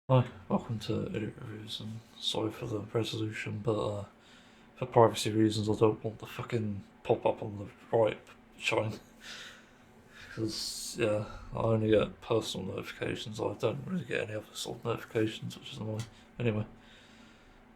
Hi, welcome to Edit Reviews, and sorry for the resolution, but for privacy reasons I don't want the fucking pop-up on the right showing, because yeah, I only get personal notifications, I don't really get any other sort of notifications, which is annoying. Anyway,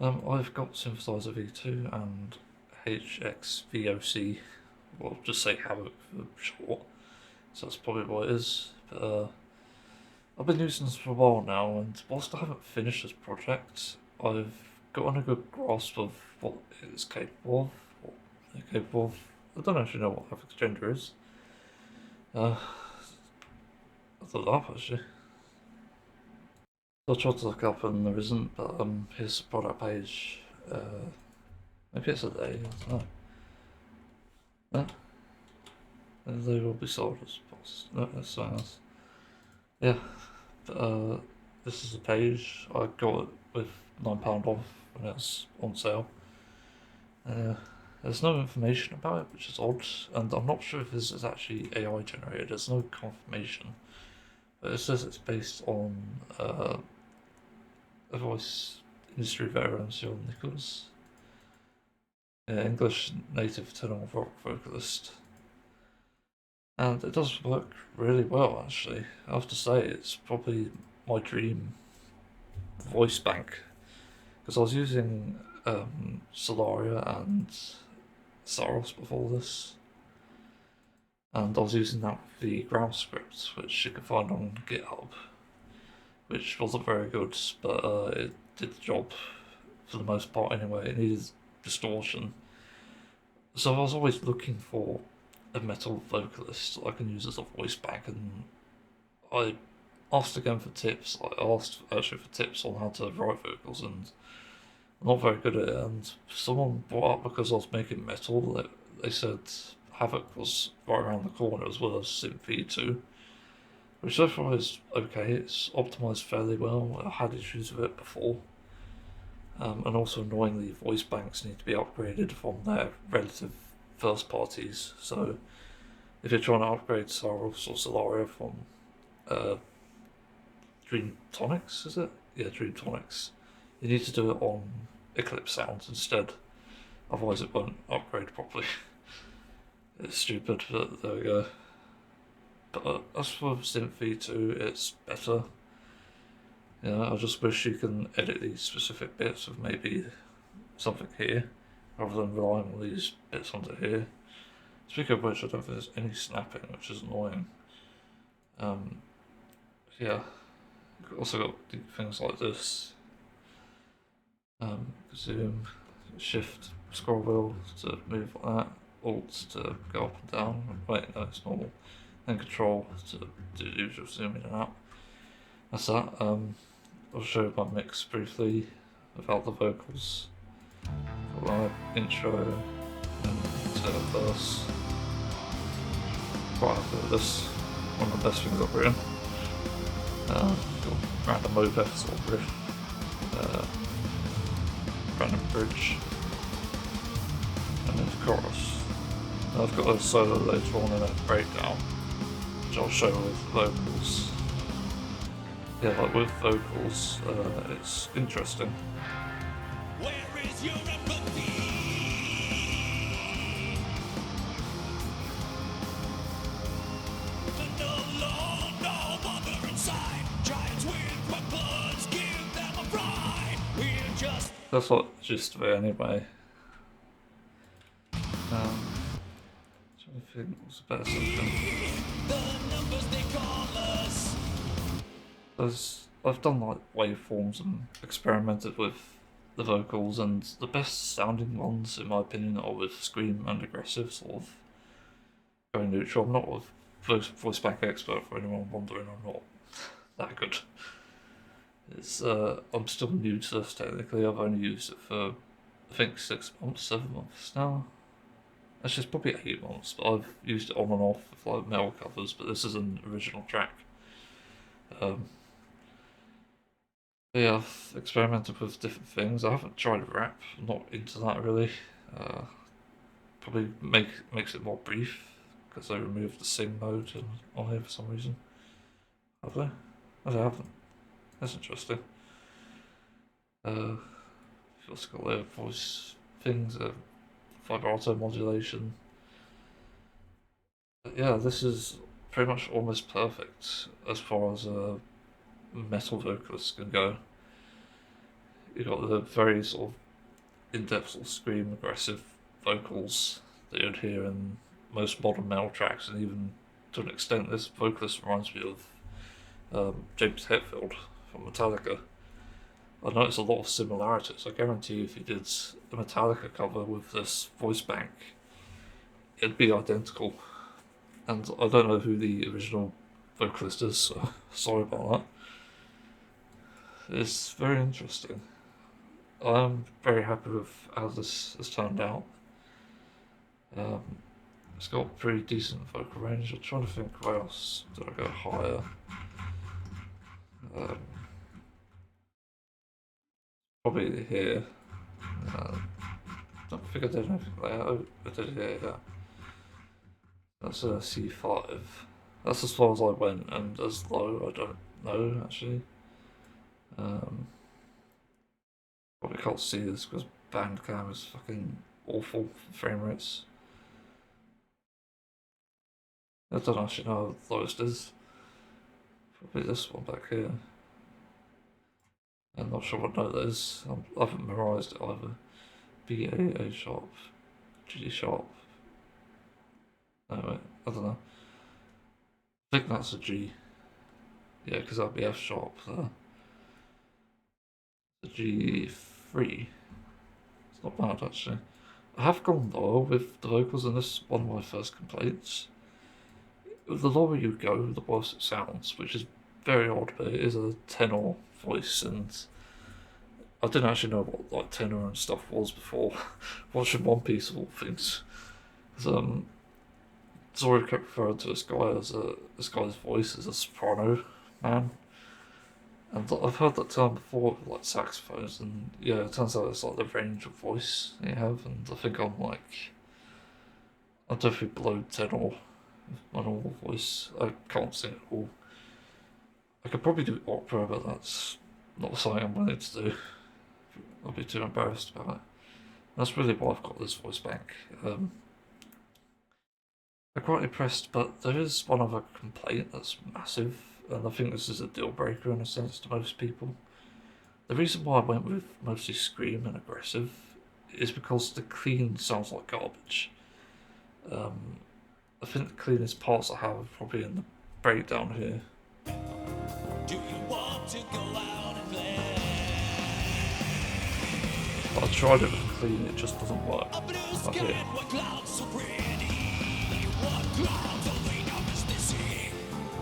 I've got Synthesizer V2 and HXVOC, or just say Havoc for short, so that's probably what it is, but I've been using this for a while now, and whilst I haven't finished this project, I've gotten a good grasp of what it's capable of, what they're capable of. I don't actually know what Havoc Exchanger is. I thought that up actually. I tried to look up and there isn't, but here's the product page. Maybe it's a day, I don't know. No? They will be sold as post. No, that's something else. Yeah, but this is a page. I got it with £9 off when it was on sale. There's no information about it, which is odd, and I'm not sure if this is actually AI generated. There's no confirmation, but it says it's based on a voice industry veteran, Nucleus, English native tenor rock vocalist, and it does work really well. Actually, I have to say it's probably my dream voice bank, because I was using Solaria and Saros before this, and I was using that with the ground script, which you can find on GitHub, which wasn't very good, but it did the job for the most part anyway. It needed distortion, so I was always looking for a metal vocalist I can use as a voice bank, and I asked again for tips. I asked actually for tips on how to write vocals, and I'm not very good at it. And someone brought up, because I was making metal, that they said Havoc was right around the corner as well as Synth V2, which so far is okay. It's optimized fairly well. I had issues with it before. And also annoyingly, voice banks need to be upgraded from their relative first parties. So if you're trying to upgrade Saros or Solaria from Dream Tonics, is it? Yeah, Dream Tonics. You need to do it on Eclipse Sounds instead, otherwise it won't upgrade properly. It's stupid, but there we go. But as for Synth V2, it's better. I just wish you can edit these specific bits with maybe something here, rather than relying on these bits under here. Speaking of which, I don't think there's any snapping, which is annoying. Yeah, also got things like this. Zoom, shift, scroll wheel to move like that, alt to go up and down. Wait, no, it's normal. And control to do the usual zoom in and out. That's that. I'll show you my mix briefly without the vocals. Got my intro and to verse. Quite happy with this. One of the best things I've written. Got random moped sort of riff. Random bridge. And then the chorus. And I've got a solo later on in a breakdown, which I'll show with vocals. Yeah, like with vocals, it's interesting. Where is your empathy? No mother inside. Giants with weapons, give them a fry. We're just... That's what the gist of it anyway. Trying to think what's the better something. The numbers they call us. I've done like waveforms and experimented with the vocals, and the best sounding ones, in my opinion, are with scream and aggressive, sort of going neutral. I'm not a voice bank expert, for anyone wondering. I'm not that good. I'm still new to this technically. I've only used it for I think 6 months, 7 months now. Actually, it's probably 8 months, but I've used it on and off with like metal covers. But this is an original track. Yeah, I've experimented with different things. I haven't tried rap. I'm not into that really. Probably makes it more brief because they removed the sing mode on here for some reason. Have they? No, they haven't. That's interesting. You've also got their voice things, vibrato modulation. But yeah, this is pretty much almost perfect as far as a metal vocalist can go. You've got the very sort of in-depth sort of scream aggressive vocals that you'd hear in most modern metal tracks, and even to an extent this vocalist reminds me of James Hetfield from Metallica. I noticed a lot of similarities. I guarantee if you did a Metallica cover with this voice bank, it'd be identical. And I don't know who the original vocalist is, so sorry about that. It's very interesting. I'm very happy with how this has turned out. It's got pretty decent vocal range. I'm trying to think where else did I go higher. Probably here. I don't think I did anything there. Oh, I did here, yeah. That's a C5. That's as far as I went, and as low, I don't know actually. Probably can't see this because Bandcam is fucking awful for frame rates. I don't actually know how the lowest is. Probably this one back here. I'm not sure what note that is. I haven't memorised it either. B, A sharp, G sharp. No, wait, I don't know. I think that's a G. Yeah, because that'd be F sharp there. The G3. It's not bad actually. I have gone lower with the vocals, and this is one of my first complaints. The lower you go, the worse it sounds, which is very odd, but it is a tenor voice, and I didn't actually know what like tenor and stuff was before watching One Piece of all things. Zoro kept referring to this guy's voice as a soprano man, and I've heard that term before with like saxophones, and yeah, it turns out it's like the range of voice you have, and I think I'm definitely below tenor. My normal voice, I can't sing at all. I could probably do opera, but that's not something I'm willing to do. I'll be too embarrassed about it. That's really why I've got this voice bank. I'm quite impressed, but there is one other complaint that's massive, and I think this is a deal breaker in a sense to most people. The reason why I went with mostly scream and aggressive is because the clean sounds like garbage. I think the cleanest parts I have are probably in the breakdown here. Do you want to go out and play? I tried it with clean, it just doesn't work. Like here.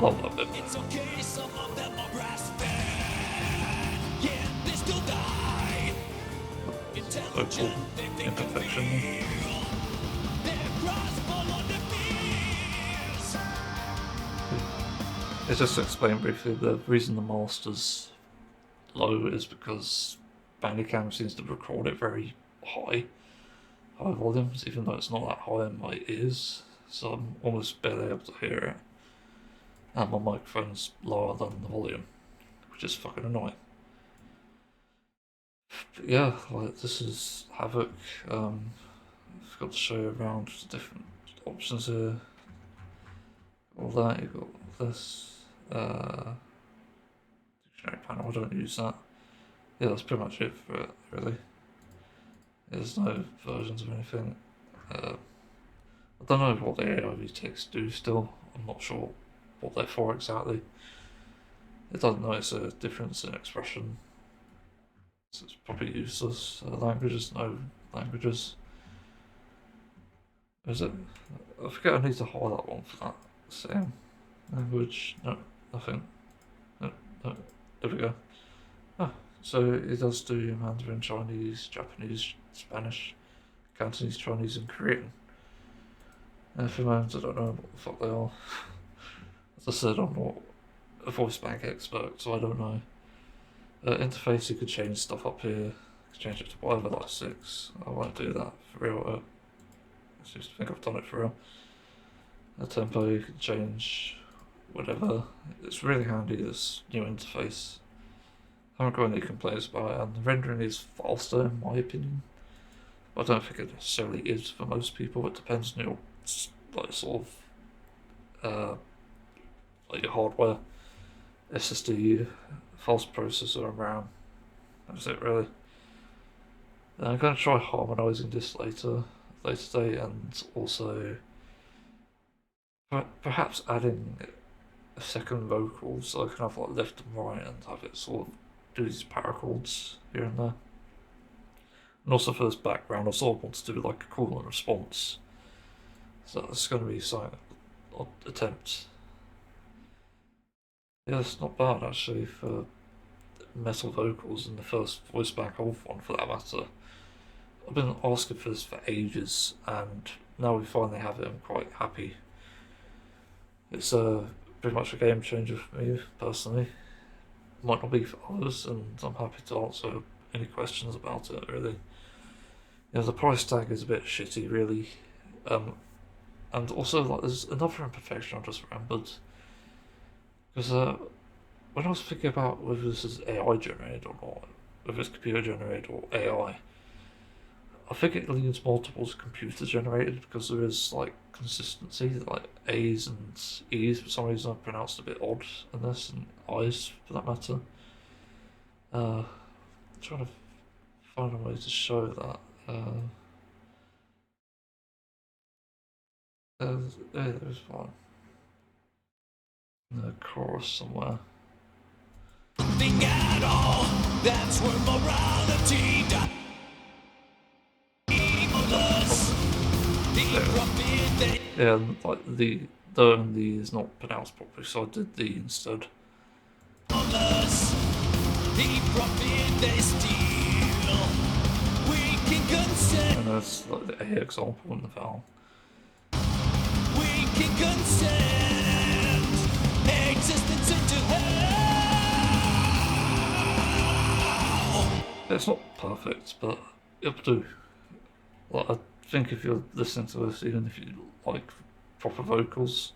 Love that bit. It's okay, some of them are brass fed. Yeah, they still die. Vocal imperfection. It's just to explain briefly, the reason the master's low is because Bandicam seems to record it very high volumes, even though it's not that high in my ears, so I'm almost barely able to hear it. And my microphone's lower than the volume, which is fucking annoying. But yeah, like this is Havoc. I've got to show you around the different options here. All that, you've got this. Dictionary panel, I don't use that. Yeah, that's pretty much it for it, really. There's no versions of anything. I don't know what the AIV texts do still. I'm not sure what they're for exactly. It doesn't notice a difference in expression. So it's probably useless. Languages, no languages. Is it? I forget I need to highlight one for that. Same. Language, no, nothing. No, there we go. Ah, so it does do Mandarin, Chinese, Japanese, Spanish, Cantonese, Chinese, and Korean. For moments, I don't know what the fuck they are. As I said, I'm not a voice bank expert, so I don't know. Interface, you could change stuff up here. You could change it to whatever, like 6. I won't do that for real. I used to think I've done it for real. The tempo, you can change whatever. It's really handy, this new interface. I haven't got any complaints about it, and the rendering is faster in my opinion. I don't think it necessarily is for most people. It depends on your like sort of like your hardware, SSD, fast processor, and RAM. That's it really. And I'm going to try harmonizing this later today, and also perhaps adding a second vocal so I can have like left and right and have it sort of do these paracords here and there. And also for this background, I sort of want to do like a call and response. So that's going to be something I'll attempt. Yeah, it's not bad actually for metal vocals and the first voice bank of one for that matter. I've been asking for this for ages, and now we finally have it. I'm quite happy. It's pretty much a game changer for me personally. Might not be for others, and I'm happy to answer any questions about it. Really, yeah, the price tag is a bit shitty, really, and also like there's another imperfection I just remembered, because when I was thinking about whether this is AI generated or not, whether it's computer generated or AI, I think it leans more towards computer generated because there is like consistency, like A's and E's for some reason are pronounced a bit odd in this, and I's for that matter. I'm trying to find a way to show that. There's one. In the chorus somewhere. Nothing at all, that's where morality dies. Yeah, like the and the is not pronounced properly, so I did the instead. And that's like the A example in the vowel. We can consent existence into hell. It's not perfect, but it'll do. Like, I think if you're listening to this, even if you like proper vocals,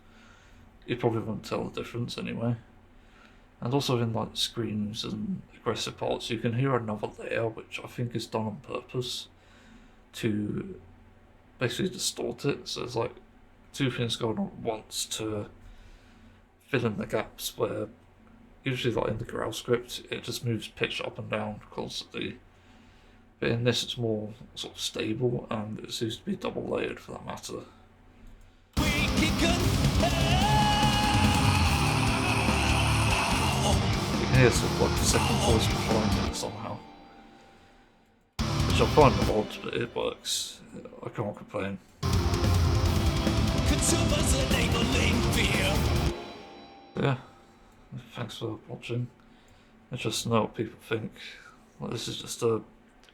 you probably won't tell the difference anyway. And also in like screams and aggressive parts, you can hear another layer, which I think is done on purpose to basically distort it. So it's like two things going on at once to fill in the gaps where usually like in the growl script, it just moves pitch up and down constantly. But in this it's more sort of stable, and it seems to be double layered for that matter. You can hear sort of like the second voice behind it somehow, which I find odd, but it works. I can't complain. Yeah, thanks for watching. Interested to know what people think. Like, this is just a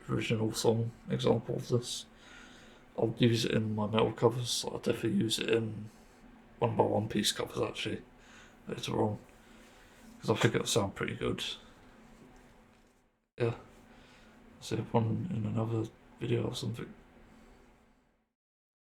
original song example of this. I'll use it in my metal covers. I'll definitely use it in one by one piece covers actually later on, because I think it'll sound pretty good. Yeah, see one in another video or something.